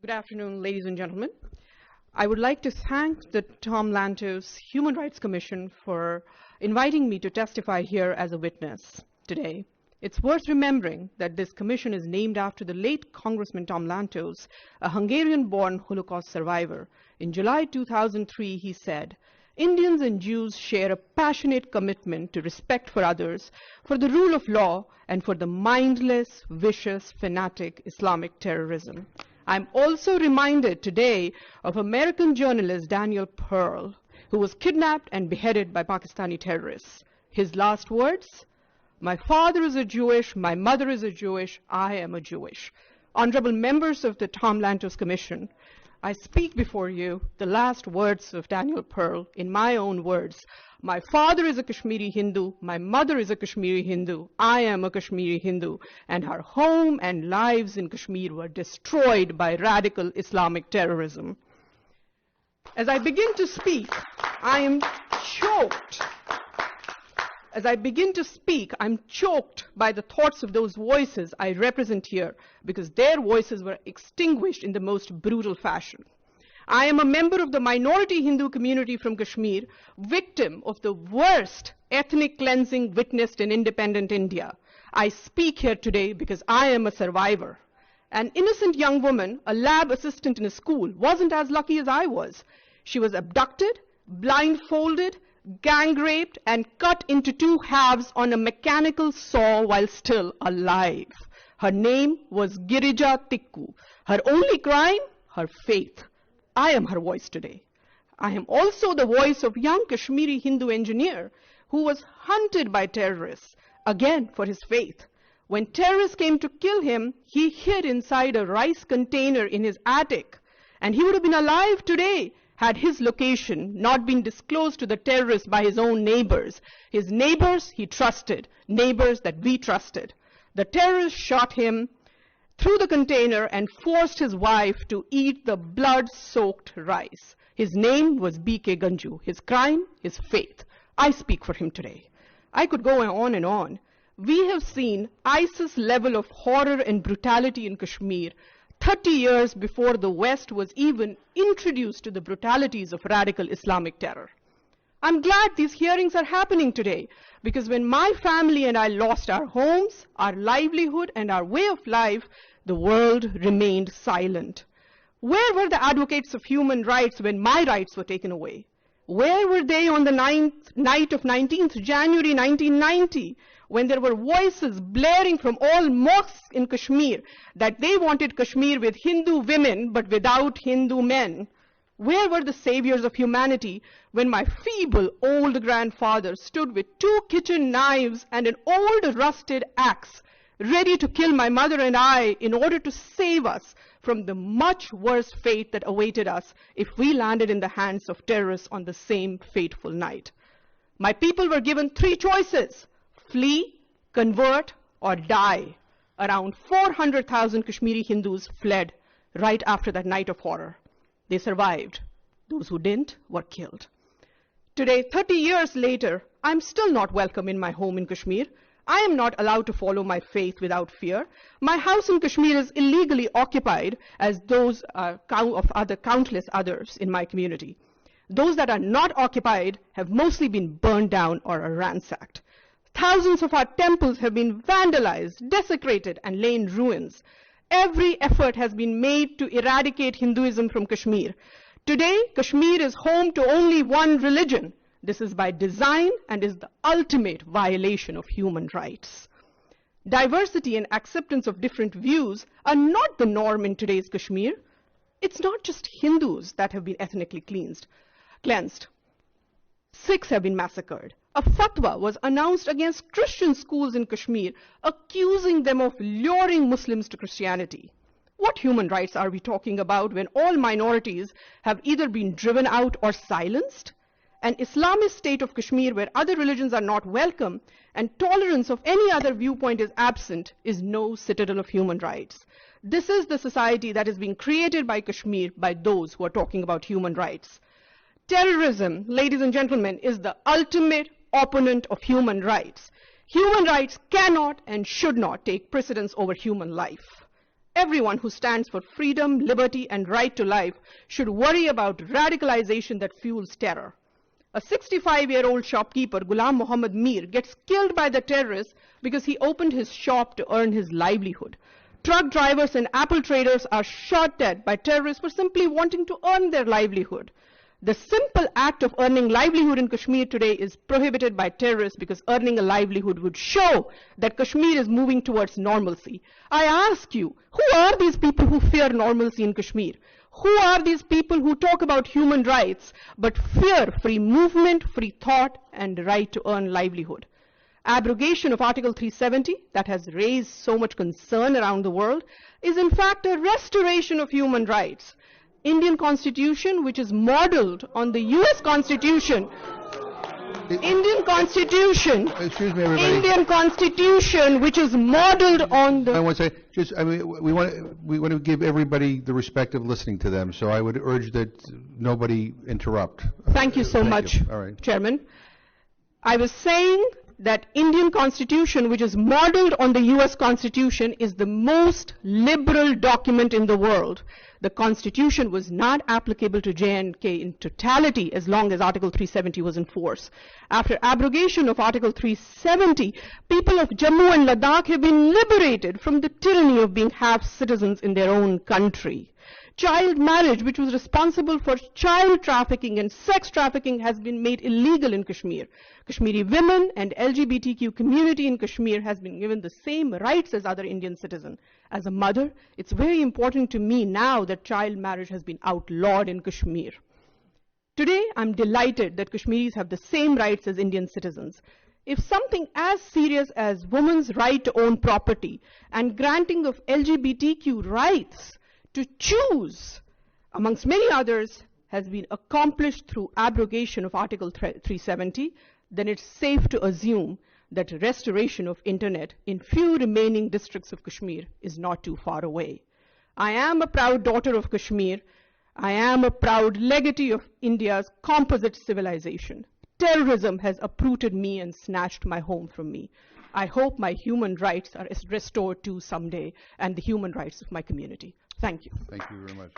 Good afternoon, ladies and gentlemen. I would like to thank the Tom Lantos Human Rights Commission for inviting me to testify here as a witness today. It's worth remembering that this commission is named after the late Congressman Tom Lantos, a Hungarian-born Holocaust survivor. In July 2003, he said, "Indians and Jews share a passionate commitment to respect for others, for the rule of law, and for the mindless, vicious, fanatic Islamic terrorism." I'm also reminded today of American journalist Daniel Pearl, who was kidnapped and beheaded by Pakistani terrorists. His last words, "My father is a Jewish, my mother is a Jewish, I am a Jewish." Honorable members of the Tom Lantos Commission, I speak before you the last words of Daniel Pearl in my own words. My father is a Kashmiri Hindu, my mother is a Kashmiri Hindu, I am a Kashmiri Hindu, and our home and lives in Kashmir were destroyed by radical Islamic terrorism. As I begin to speak, I am choked. As I begin to speak, I'm choked by the thoughts of those voices I represent here, because their voices were extinguished in the most brutal fashion. I am a member of the minority Hindu community from Kashmir, victim of the worst ethnic cleansing witnessed in independent India. I speak here today because I am a survivor. An innocent young woman, a lab assistant in a school, wasn't as lucky as I was. She was abducted, blindfolded, gang raped, and cut into two halves on a mechanical saw while still alive. Her name was Girija Tikku. Her only crime, her faith. I am her voice today. I am also the voice of young Kashmiri Hindu engineer who was hunted by terrorists, again for his faith. When terrorists came to kill him, he hid inside a rice container in his attic, and he would have been alive today had his location not been disclosed to the terrorists by his own neighbors. His neighbors he trusted, neighbors that we trusted. The terrorists shot him through the container and forced his wife to eat the blood-soaked rice. His name was B.K. Ganju. His crime, his faith. I speak for him today. I could go on and on. We have seen ISIS level of horror and brutality in Kashmir 30 years before the West was even introduced to the brutalities of radical Islamic terror. I'm glad these hearings are happening today, because when my family and I lost our homes, our livelihood, and our way of life, the world remained silent. Where were the advocates of human rights when my rights were taken away? Where were they on the night of 19th January 1990, when there were voices blaring from all mosques in Kashmir that they wanted Kashmir with Hindu women but without Hindu men? Where were the saviors of humanity when my feeble old grandfather stood with 2 kitchen knives and an old rusted axe, ready to kill my mother and I in order to save us from the much worse fate that awaited us if we landed in the hands of terrorists on the same fateful night? My people were given 3 choices: flee, convert, or die. Around 400,000 Kashmiri Hindus fled right after that night of horror. They survived. Those who didn't were killed. Today, 30 years later, I'm still not welcome in my home in Kashmir. I am not allowed to follow my faith without fear. My house in Kashmir is illegally occupied, as those of countless others in my community. Those that are not occupied have mostly been burned down or are ransacked. Thousands of our temples have been vandalized, desecrated, and lay in ruins. Every effort has been made to eradicate Hinduism from Kashmir. Today, Kashmir is home to only one religion. This is by design and is the ultimate violation of human rights. Diversity and acceptance of different views are not the norm in today's Kashmir. It's not just Hindus that have been ethnically cleansed. Sikhs have been massacred. A fatwa was announced against Christian schools in Kashmir, accusing them of luring Muslims to Christianity. What human rights are we talking about when all minorities have either been driven out or silenced? An Islamist state of Kashmir where other religions are not welcome and tolerance of any other viewpoint is absent is no citadel of human rights. This is the society that is being created by Kashmir by those who are talking about human rights. Terrorism, ladies and gentlemen, is the ultimate opponent of human rights. Human rights cannot and should not take precedence over human life. everyone who stands for freedom, liberty, and right to life should worry about radicalization that fuels terror. A 65-year-old shopkeeper, Ghulam Mohammed Mir, gets killed by the terrorists because he opened his shop to earn his livelihood. Truck drivers and apple traders are shot dead by terrorists for simply wanting to earn their livelihood. The simple act of earning livelihood in Kashmir today is prohibited by terrorists because earning a livelihood would show that Kashmir is moving towards normalcy. I ask you, who are these people who fear normalcy in Kashmir? Who are these people who talk about human rights but fear free movement, free thought, and right to earn livelihood? Abrogation of Article 370, that has raised so much concern around the world, is in fact a restoration of human rights. Indian Constitution, which is modeled on the US Constitution, Indian Constitution, excuse me, everybody. Indian Constitution, which is modeled on the... I want to say, just, I mean, we want to give everybody the respect of listening to them, so I would urge that nobody interrupt. Thank you so much, All right. Chairman. I was saying that Indian Constitution, which is modeled on the US Constitution, is the most liberal document in the world. The Constitution was not applicable to J&K in totality as long as Article 370 was in force. After abrogation of Article 370, people of Jammu and Ladakh have been liberated from the tyranny of being half citizens in their own country. Child marriage, which was responsible for child trafficking and sex trafficking, has been made illegal in Kashmir. Kashmiri women and LGBTQ community in Kashmir has been given the same rights as other Indian citizens. As a mother, it's very important to me now that child marriage has been outlawed in Kashmir. Today, I'm delighted that Kashmiris have the same rights as Indian citizens. If something as serious as women's right to own property and granting of LGBTQ rights to choose, amongst many others, has been accomplished through abrogation of Article 370, then it's safe to assume that restoration of internet in few remaining districts of Kashmir is not too far away. I am a proud daughter of Kashmir. I am a proud legatee of India's composite civilization. Terrorism has uprooted me and snatched my home from me. I hope my human rights are restored too someday, and the human rights of my community. Thank you. Thank you very much.